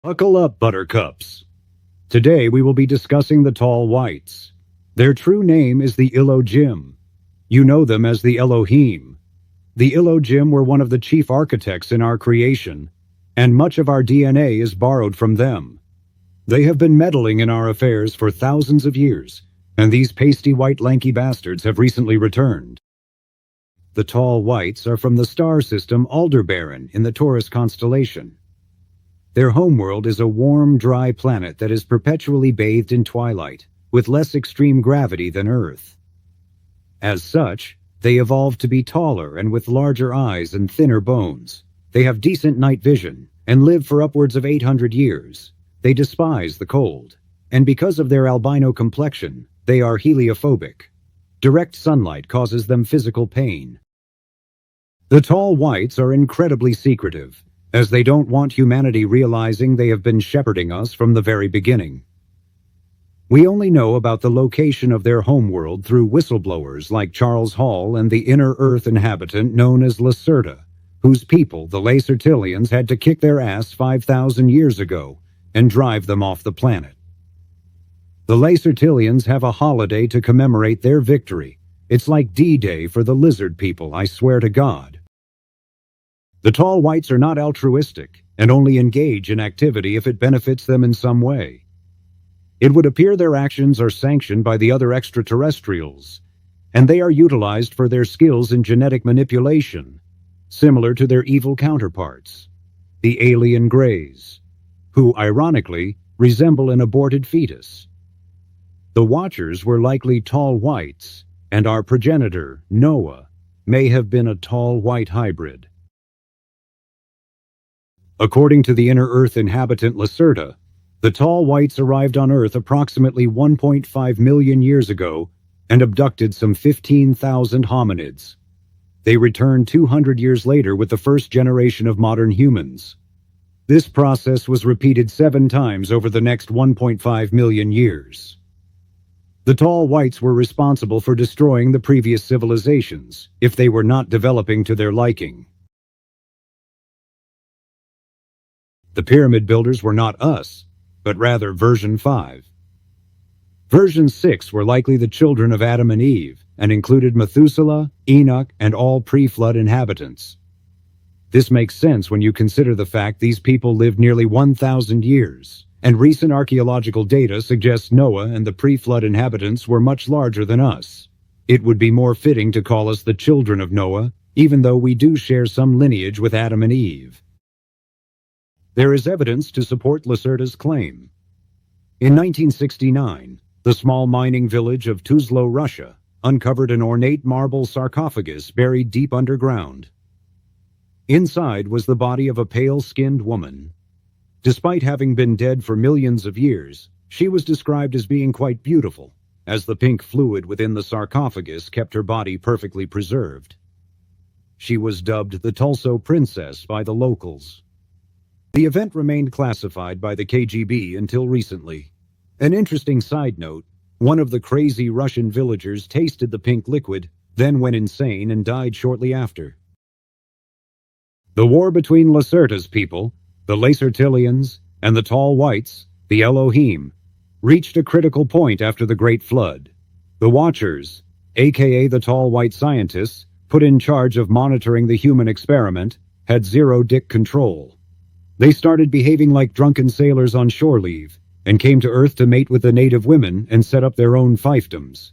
Buckle up, buttercups. Today we will be discussing the tall whites. Their true name is the Illojim. You know them as the Elohim. The Illojim were one of the chief architects in our creation, and much of our DNA is borrowed from them. They have been meddling in our affairs for thousands of years, and these pasty white lanky bastards have recently returned. The tall whites are from the star system Alderbaran in the Taurus constellation. Their homeworld is a warm, dry planet that is perpetually bathed in twilight, with less extreme gravity than Earth. As such, they evolved to be taller and with larger eyes and thinner bones. They have decent night vision and live for upwards of 800 years. They despise the cold, and because of their albino complexion, they are heliophobic. Direct sunlight causes them physical pain. The tall whites are incredibly secretive, as they don't want humanity realizing they have been shepherding us from the very beginning. We only know about the location of their homeworld through whistleblowers like Charles Hall and the inner Earth inhabitant known as Lacerta, whose people, the Lacertilians, had to kick their ass 5,000 years ago and drive them off the planet. The Lacertilians have a holiday to commemorate their victory. It's like D-Day for the lizard people, I swear to God. The tall whites are not altruistic and only engage in activity if it benefits them in some way. It would appear their actions are sanctioned by the other extraterrestrials, and they are utilized for their skills in genetic manipulation, similar to their evil counterparts, the alien Greys, who, ironically, resemble an aborted fetus. The Watchers were likely tall whites, and our progenitor, Noah, may have been a tall white hybrid. According to the inner Earth inhabitant Lacerta, the tall whites arrived on Earth approximately 1.5 million years ago and abducted some 15,000 hominids. They returned 200 years later with the first generation of modern humans. This process was repeated 7 times over the next 1.5 million years. The tall whites were responsible for destroying the previous civilizations, if they were not developing to their liking. The pyramid builders were not us, but rather version 5. Version 6 were likely the children of Adam and Eve, and included Methuselah, Enoch, and all pre-flood inhabitants. This makes sense when you consider the fact these people lived nearly 1,000 years, and recent archaeological data suggests Noah and the pre-flood inhabitants were much larger than us. It would be more fitting to call us the children of Noah, even though we do share some lineage with Adam and Eve. There is evidence to support Lacerta's claim. In 1969, the small mining village of Tuzlo, Russia, uncovered an ornate marble sarcophagus buried deep underground. Inside was the body of a pale-skinned woman. Despite having been dead for millions of years, she was described as being quite beautiful, as the pink fluid within the sarcophagus kept her body perfectly preserved. She was dubbed the Tulso Princess by the locals. The event remained classified by the KGB until recently. An interesting side note, one of the crazy Russian villagers tasted the pink liquid, then went insane and died shortly after. The war between Lacerta's people, the Lacertilians, and the tall whites, the Elohim, reached a critical point after the Great Flood. The Watchers, A.K.A. the tall white scientists, put in charge of monitoring the human experiment, had zero-dick control. They started behaving like drunken sailors on shore leave, and came to Earth to mate with the native women and set up their own fiefdoms.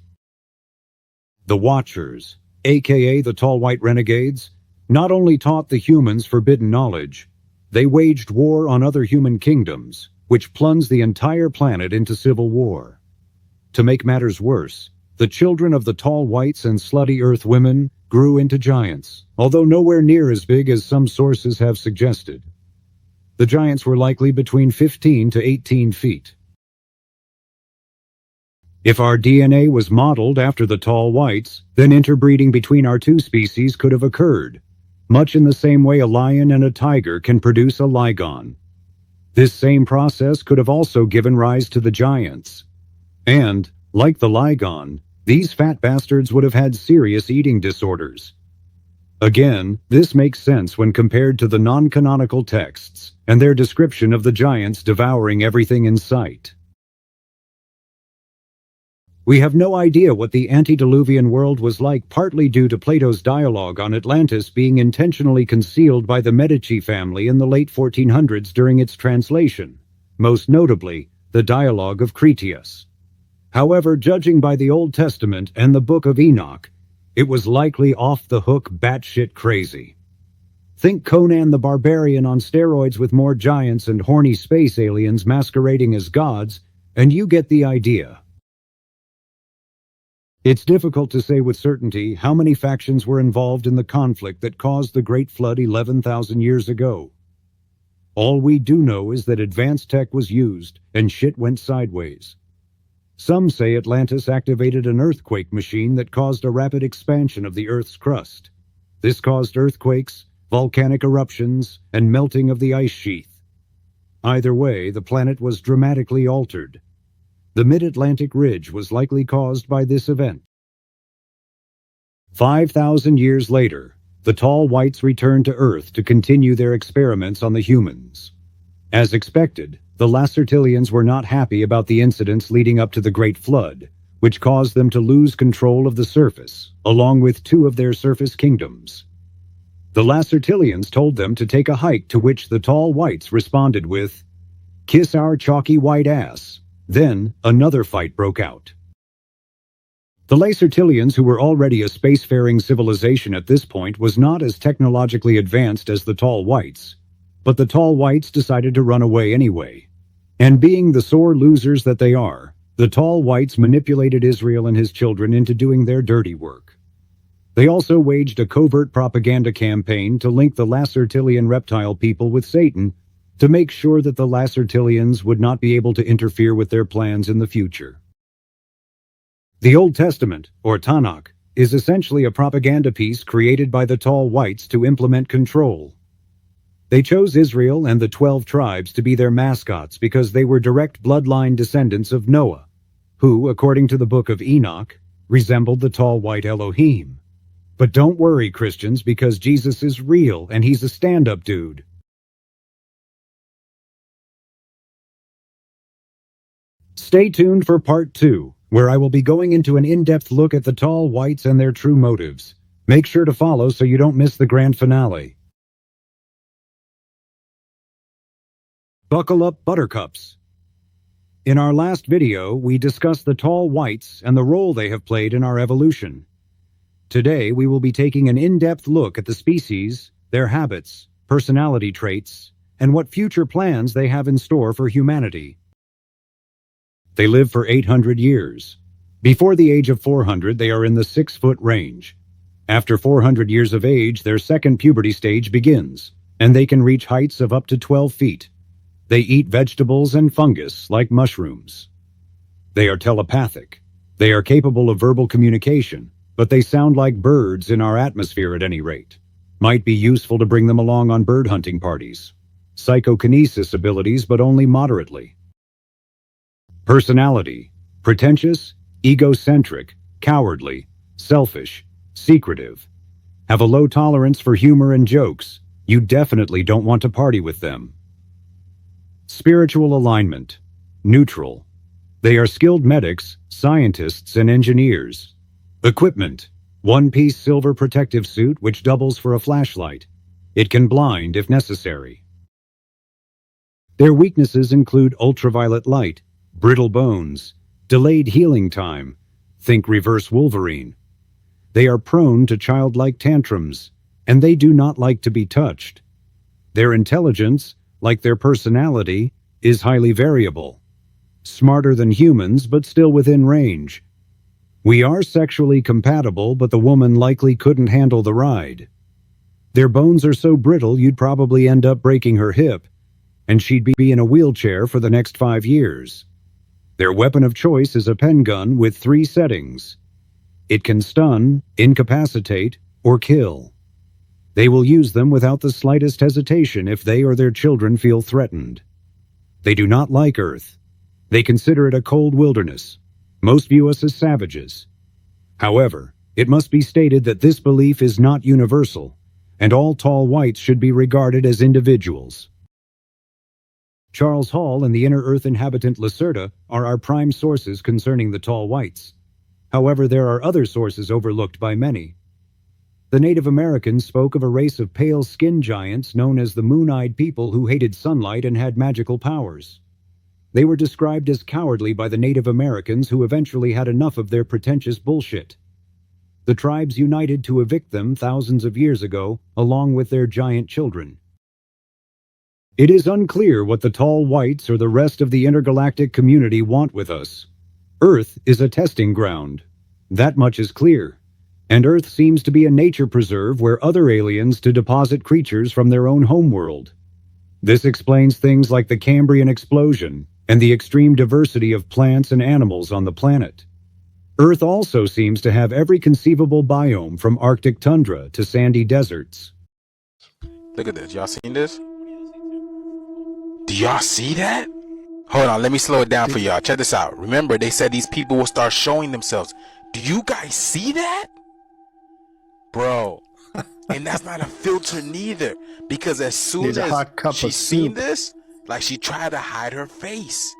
The Watchers, a.k.a. the tall white renegades, not only taught the humans forbidden knowledge, they waged war on other human kingdoms, which plunged the entire planet into civil war. To make matters worse, the children of the tall whites and slutty Earth women grew into giants, although nowhere near as big as some sources have suggested. The giants were likely between 15 to 18 feet. If our DNA was modeled after the tall whites, then interbreeding between our two species could have occurred, much in the same way a lion and a tiger can produce a ligon. This same process could have also given rise to the giants. And, like the ligon, these fat bastards would have had serious eating disorders. Again, this makes sense when compared to the non-canonical texts and their description of the giants devouring everything in sight. We have no idea what the antediluvian world was like, partly due to Plato's dialogue on Atlantis being intentionally concealed by the Medici family in the late 1400s during its translation, most notably the Dialogue of Critias. However, judging by the Old Testament and the Book of Enoch, it was likely off-the-hook batshit crazy. Think Conan the Barbarian on steroids with more giants and horny space aliens masquerading as gods, and you get the idea. It's difficult to say with certainty how many factions were involved in the conflict that caused the Great Flood 11,000 years ago. All we do know is that advanced tech was used, and shit went sideways. Some say Atlantis activated an earthquake machine that caused a rapid expansion of the Earth's crust. This caused earthquakes, volcanic eruptions, and melting of the ice sheath. Either way, the planet was dramatically altered. The mid-Atlantic ridge was likely caused by this event. 5,000 years later, the tall whites returned to Earth to continue their experiments on the humans. As expected, the Lacertilians were not happy about the incidents leading up to the Great Flood, which caused them to lose control of the surface, along with 2 of their surface kingdoms. The Lacertilians told them to take a hike, to which the tall whites responded with, "Kiss our chalky white ass." Then, another fight broke out. The Lacertilians, who were already a spacefaring civilization at this point, was not as technologically advanced as the tall whites, but the tall whites decided to run away anyway. And being the sore losers that they are, the tall whites manipulated Israel and his children into doing their dirty work. They also waged a covert propaganda campaign to link the Lacertilian reptile people with Satan, to make sure that the Lacertilians would not be able to interfere with their plans in the future. The Old Testament, or Tanakh, is essentially a propaganda piece created by the tall whites to implement control. They chose Israel and the 12 tribes to be their mascots because they were direct bloodline descendants of Noah, who, according to the Book of Enoch, resembled the tall white Elohim. But don't worry, Christians, because Jesus is real and he's a stand-up dude. Stay tuned for part 2, where I will be going into an in-depth look at the tall whites and their true motives. Make sure to follow so you don't miss the grand finale. Buckle up, buttercups. In our last video, we discussed the tall whites and the role they have played in our evolution. Today, we will be taking an in-depth look at the species, their habits, personality traits, and what future plans they have in store for humanity. They live for 800 years. Before the age of 400, they are in the 6-foot range. After 400 years of age, their second puberty stage begins, and they can reach heights of up to 12 feet. They eat vegetables and fungus like mushrooms. They are telepathic. They are capable of verbal communication, but they sound like birds in our atmosphere at any rate. Might be useful to bring them along on bird hunting parties. Psychokinesis abilities, but only moderately. Personality: pretentious, egocentric, cowardly, selfish, secretive. Have a low tolerance for humor and jokes. You definitely don't want to party with them. Spiritual alignment: neutral. They are skilled medics, scientists, and engineers. Equipment: one-piece silver protective suit which doubles for a flashlight. It can blind if necessary. Their weaknesses include ultraviolet light, brittle bones, delayed healing time. Think Reverse Wolverine. They are prone to childlike tantrums, and they do not like to be touched. Their intelligence, like their personality, is highly variable. Smarter than humans, but still within range. We are sexually compatible, but the woman likely couldn't handle the ride. Their bones are so brittle you'd probably end up breaking her hip, and she'd be in a wheelchair for the next 5 years. Their weapon of choice is a pen gun with 3 settings. It can stun, incapacitate, or kill. They will use them without the slightest hesitation if they or their children feel threatened. They do not like Earth. They consider it a cold wilderness. Most view us as savages. However, It must be stated that this belief is not universal, and all tall whites should be regarded as individuals. Charles Hall and the inner Earth inhabitant Lacerda are our prime sources concerning the tall whites. However, there are other sources overlooked by many. The Native Americans spoke of a race of pale skin giants known as the moon-eyed people who hated sunlight and had magical powers. They were described as cowardly by the Native Americans who eventually had enough of their pretentious bullshit. The tribes united to evict them thousands of years ago, along with their giant children. It is unclear what the tall whites or the rest of the intergalactic community want with us. Earth is a testing ground. That much is clear. And Earth seems to be a nature preserve where other aliens to deposit creatures from their own homeworld. This explains things like the Cambrian explosion and the extreme diversity of plants and animals on the planet. Earth also seems to have every conceivable biome from Arctic tundra to sandy deserts. Look at this. Y'all seen this? Do y'all see that? Hold on, let me slow it down for y'all. Check this out. Remember, they said these people will start showing themselves. Do you guys see that? Bro. And that's not a filter neither. Because as soon as she seen this, like she tried to hide her face.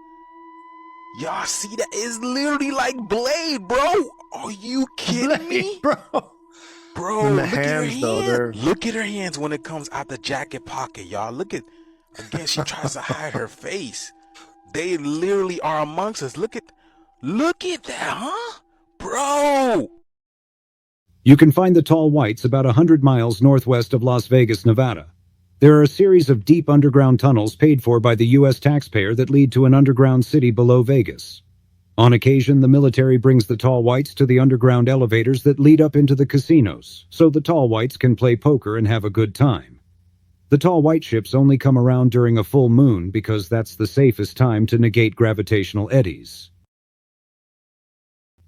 Y'all see that? It's literally like Blade, bro. Are you kidding me? Bro. Bro, look at her hands. Look at her hands when it comes out the jacket pocket, y'all. Look at, again, she tries to hide her face. They literally are amongst us. Look at that, huh? Bro. You can find the tall whites about 100 miles northwest of Las Vegas, Nevada. There are a series of deep underground tunnels paid for by the U.S. taxpayer that lead to an underground city below Vegas. On occasion, the military brings the tall whites to the underground elevators that lead up into the casinos, so the tall whites can play poker and have a good time. The tall white ships only come around during a full moon because that's the safest time to negate gravitational eddies.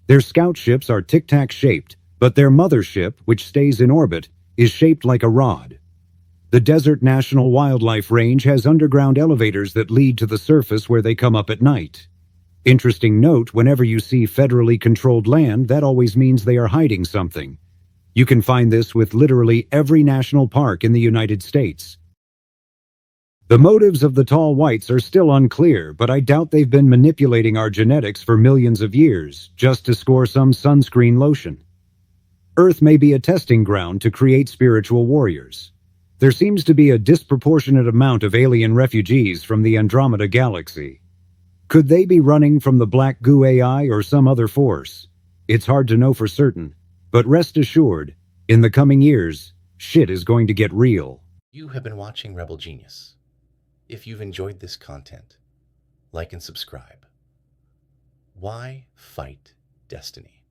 Their scout ships are tic-tac shaped, but their mothership, which stays in orbit, is shaped like a rod. The Desert National Wildlife Range has underground elevators that lead to the surface where they come up at night. Interesting note, whenever you see federally controlled land, that always means they are hiding something. You can find this with literally every national park in the United States. The motives of the tall whites are still unclear, but I doubt they've been manipulating our genetics for millions of years just to score some sunscreen lotion. Earth may be a testing ground to create spiritual warriors. There seems to be a disproportionate amount of alien refugees from the Andromeda Galaxy. Could they be running from the Black Goo AI or some other force? It's hard to know for certain, but rest assured, in the coming years, shit is going to get real. You have been watching Rebelgenius. If you've enjoyed this content, like and subscribe. Why fight destiny?